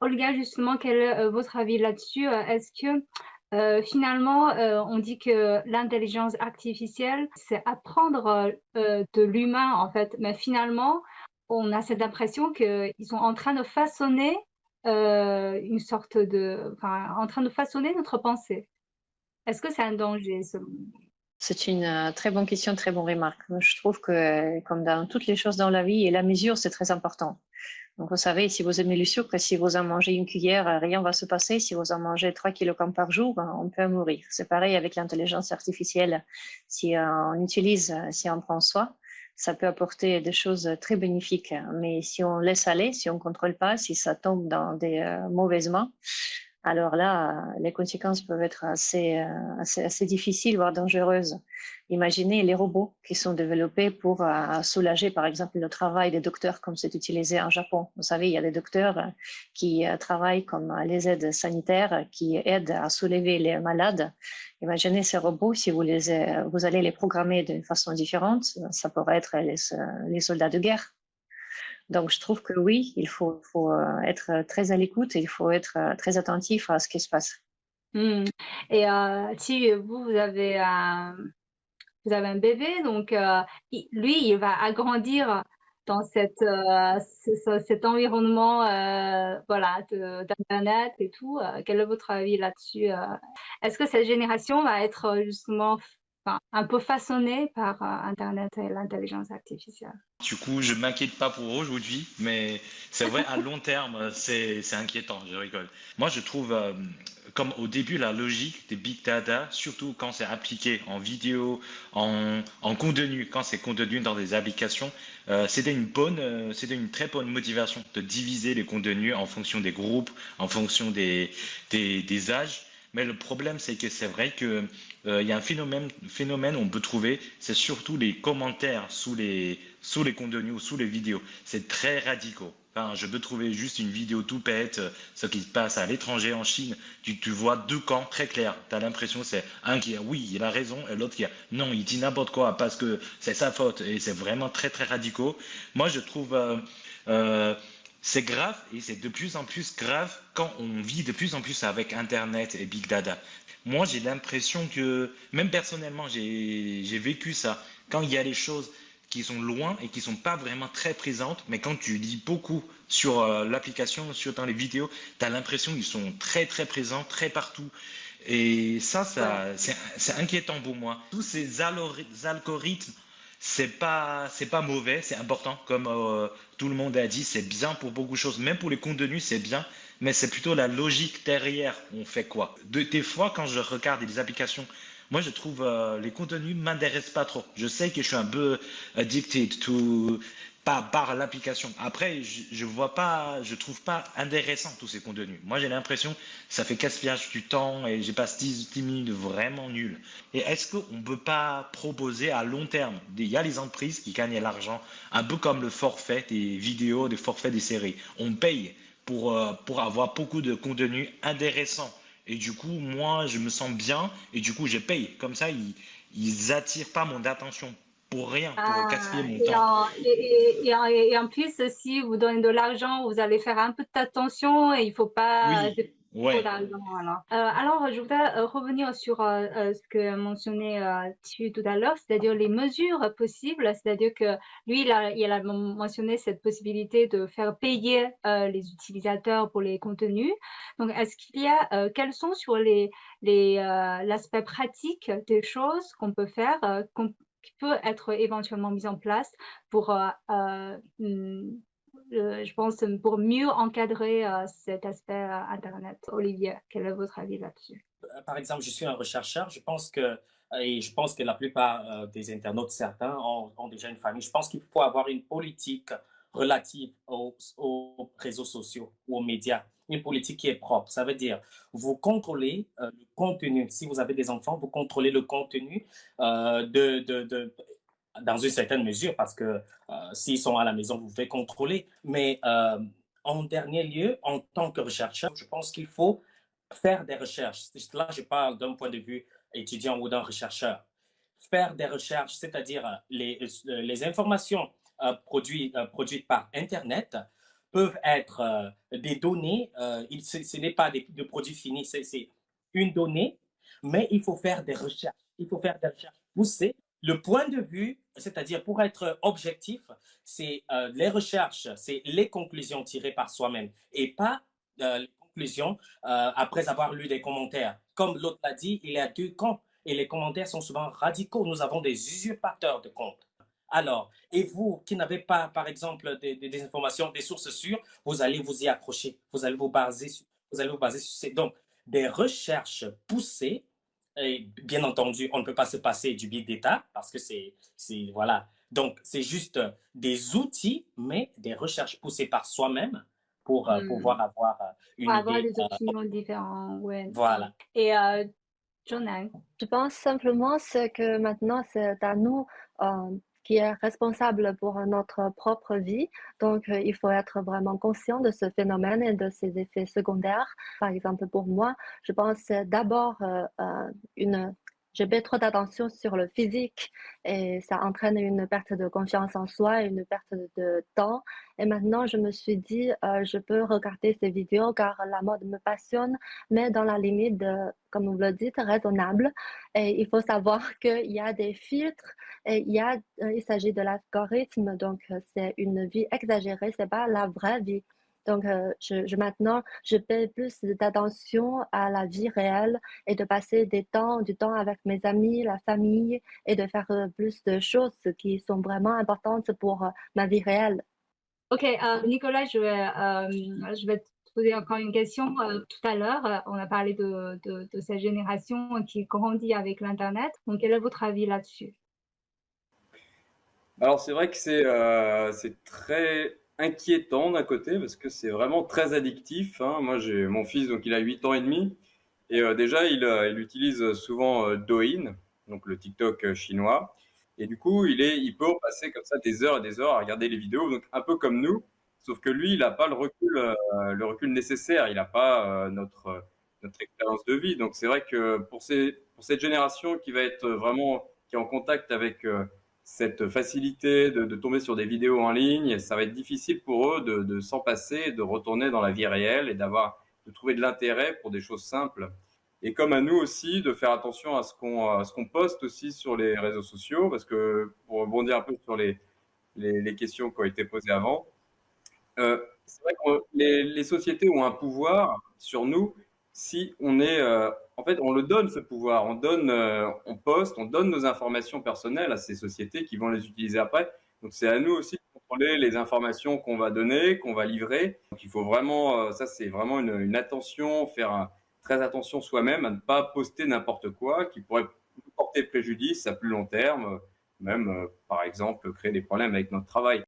Olga, justement, quel est votre avis là-dessus? Est-ce que finalement, on dit que l'intelligence artificielle, c'est apprendre de l'humain, en fait, mais finalement, on a cette impression qu'ils sont en train de façonner une sorte de, enfin, en train de façonner notre pensée. Est-ce que c'est un danger, selon vous? C'est une très bonne question, très bonne remarque. Je trouve que, comme dans toutes les choses dans la vie, et la mesure, c'est très important. Donc, vous savez, si vous aimez le sucre, si vous en mangez une cuillère, rien va se passer. Si vous en mangez 3 kilogrammes par jour, on peut mourir. C'est pareil avec l'intelligence artificielle. Si on utilise, si on prend soin, ça peut apporter des choses très bénéfiques. Mais si on laisse aller, si on contrôle pas, si ça tombe dans des mauvaises mains, alors là, les conséquences peuvent être assez difficiles, voire dangereuses. Imaginez les robots qui sont développés pour soulager, par exemple, le travail des docteurs, comme c'est utilisé en Japon. Vous savez, il y a des docteurs qui travaillent comme les aides sanitaires, qui aident à soulever les malades. Imaginez ces robots, si vous allez les programmer d'une façon différente, ça pourrait être les soldats de guerre. Donc, je trouve que oui, il faut être très à l'écoute et il faut être très attentif à ce qui se passe. Hmm. Et si vous avez un bébé, donc lui, il va agrandir dans cet environnement voilà, d'Internet et tout. Quel est votre avis là-dessus? Est-ce que cette génération va être justement enfin, un peu façonnée par Internet et l'intelligence artificielle? Du coup, je m'inquiète pas pour aujourd'hui, mais c'est vrai, à long terme, c'est inquiétant, je rigole. Moi, je trouve, comme au début, la logique des big data, surtout quand c'est appliqué en vidéo, en contenu, quand c'est contenu dans des applications, c'était une très bonne motivation de diviser les contenus en fonction des groupes, en fonction des âges. Mais le problème, c'est que c'est vrai que il y a un phénomène on peut trouver, c'est surtout les commentaires sous les contenus ou sous les vidéos. C'est très radicaux. Enfin, je peux trouver juste une vidéo tout bête, ce qui se passe à l'étranger, en Chine. Tu vois deux camps très clairs. Tu as l'impression que c'est un qui a oui, il a raison, et l'autre qui a non, il dit n'importe quoi parce que c'est sa faute. Et c'est vraiment très très radicaux. Moi, je trouve euh, c'est grave et c'est de plus en plus grave quand on vit de plus en plus avec Internet et Big Data. Moi, j'ai l'impression que, même personnellement, j'ai vécu ça. Quand il y a des choses qui sont loin et qui sont pas vraiment très présentes, mais quand tu lis beaucoup sur l'application, sur dans les vidéos, tu as l'impression qu'ils sont très très présents, très partout. Et Ouais. c'est inquiétant pour moi. Tous ces algorithmes, c'est pas mauvais, c'est important. Comme tout le monde a dit, c'est bien pour beaucoup de choses. Même pour les contenus, c'est bien. Mais c'est plutôt la logique derrière. On fait quoi? Des fois, quand je regarde des applications, moi, je trouve les contenus m'intéressent pas trop. Je sais que je suis un peu addicted to par l'application. Après, je vois pas, je trouve pas intéressant tous ces contenus. Moi, j'ai l'impression que ça fait gaspillage du temps et j'ai passé 10 minutes vraiment nulles. Et est-ce qu'on ne peut pas proposer à long terme, il y a les entreprises qui gagnent l'argent, un peu comme le forfait des vidéos, des forfaits des séries. On paye pour avoir beaucoup de contenu intéressant. Et du coup, moi, je me sens bien et du coup, je paye. Comme ça, ils attirent pas mon attention pour rien, pour gaspiller Ah, mon temps. et en plus, si vous donnez de l'argent, vous allez faire un peu d'attention et il faut pas Oui, dépenser trop ouais. d'argent. Alors, je voudrais revenir sur ce que mentionnait Thieu tout à l'heure, c'est-à-dire les mesures possibles. C'est-à-dire que lui, il a mentionné cette possibilité de faire payer les utilisateurs pour les contenus. Donc, est-ce qu'il y a, quels sont sur l'aspect pratique des choses qu'on peut faire, qui peut être éventuellement mise en place pour, je pense, pour mieux encadrer cet aspect Internet. Olivier, quel est votre avis là-dessus? Par exemple, je suis un rechercheur, et je pense que la plupart des internautes, certains, ont déjà une famille. Je pense qu'il faut avoir une politique relative aux réseaux sociaux ou aux médias, une politique qui est propre. Ça veut dire, vous contrôlez le contenu. Si vous avez des enfants, vous contrôlez le contenu dans une certaine mesure, parce que s'ils sont à la maison, vous pouvez contrôler. Mais en dernier lieu, en tant que chercheur, je pense qu'il faut faire des recherches. Là, je parle d'un point de vue étudiant ou d'un rechercheur. Faire des recherches, c'est-à-dire les informations produites par Internet, peuvent être des données. Ce n'est pas de produits finis, c'est une donnée, mais il faut faire des recherches. Il faut faire des recherches poussées. Le point de vue, c'est-à-dire pour être objectif, c'est les recherches, c'est les conclusions tirées par soi-même et pas les conclusions après avoir lu des commentaires. Comme l'autre l'a dit, il y a deux camps et les commentaires sont souvent radicaux. Nous avons des usurpateurs de comptes. Alors, et vous qui n'avez pas, par exemple, des informations, des sources sûres, vous allez vous y accrocher, vous allez vous baser sur ces. Donc, des recherches poussées, et bien entendu, on ne peut pas se passer du big data parce que voilà. Donc, c'est juste des outils, mais des recherches poussées par soi-même pour pouvoir avoir Pour une avoir idée. des opinions différentes, ouais. Voilà. Et Jonan, Je pense simplement c'est que maintenant, c'est à nous qui est responsable pour notre propre vie. Donc, il faut être vraiment conscient de ce phénomène et de ses effets secondaires. Par exemple, pour moi, je pense que c'est d'abord je mets trop d'attention sur le physique et ça entraîne une perte de confiance en soi et une perte de temps. Et maintenant, je me suis dit, je peux regarder ces vidéos car la mode me passionne, mais dans la limite de, comme vous le dites, raisonnable. Et il faut savoir qu'il y a des filtres et il s'agit de l'algorithme, donc c'est une vie exagérée, c'est pas la vraie vie. Donc, maintenant, je paie plus d'attention à la vie réelle et de passer du temps avec mes amis, la famille et de faire plus de choses qui sont vraiment importantes pour ma vie réelle. ok, Nicolas, je vais te poser encore une question. Tout à l'heure, on a parlé de cette génération qui grandit avec l'Internet. Donc, quel est votre avis là-dessus? Alors c'est vrai que c'est très inquiétant d'un côté parce que c'est vraiment très addictif, hein. Moi j'ai mon fils, donc il a 8 ans et demi, et déjà il utilise souvent Douyin, donc le TikTok chinois, et du coup il peut passer comme ça des heures et des heures à regarder les vidéos, donc un peu comme nous, sauf que lui il n'a pas le recul nécessaire, il n'a pas notre expérience de vie. Donc c'est vrai que pour cette génération qui va être vraiment qui est en contact avec cette facilité de tomber sur des vidéos en ligne, ça va être difficile pour eux de s'en passer, de retourner dans la vie réelle et de trouver de l'intérêt pour des choses simples. Et comme à nous aussi, de faire attention à ce qu'on poste aussi sur les réseaux sociaux, parce que pour rebondir un peu sur les questions qui ont été posées avant, c'est vrai que les sociétés ont un pouvoir sur nous si on est, en fait, on le donne ce pouvoir, on poste, on donne nos informations personnelles à ces sociétés qui vont les utiliser après. Donc c'est à nous aussi de contrôler les informations qu'on va donner, qu'on va livrer. Donc il faut vraiment, ça c'est vraiment une attention, très attention soi-même à ne pas poster n'importe quoi qui pourrait nous porter préjudice à plus long terme, même par exemple créer des problèmes avec notre travail.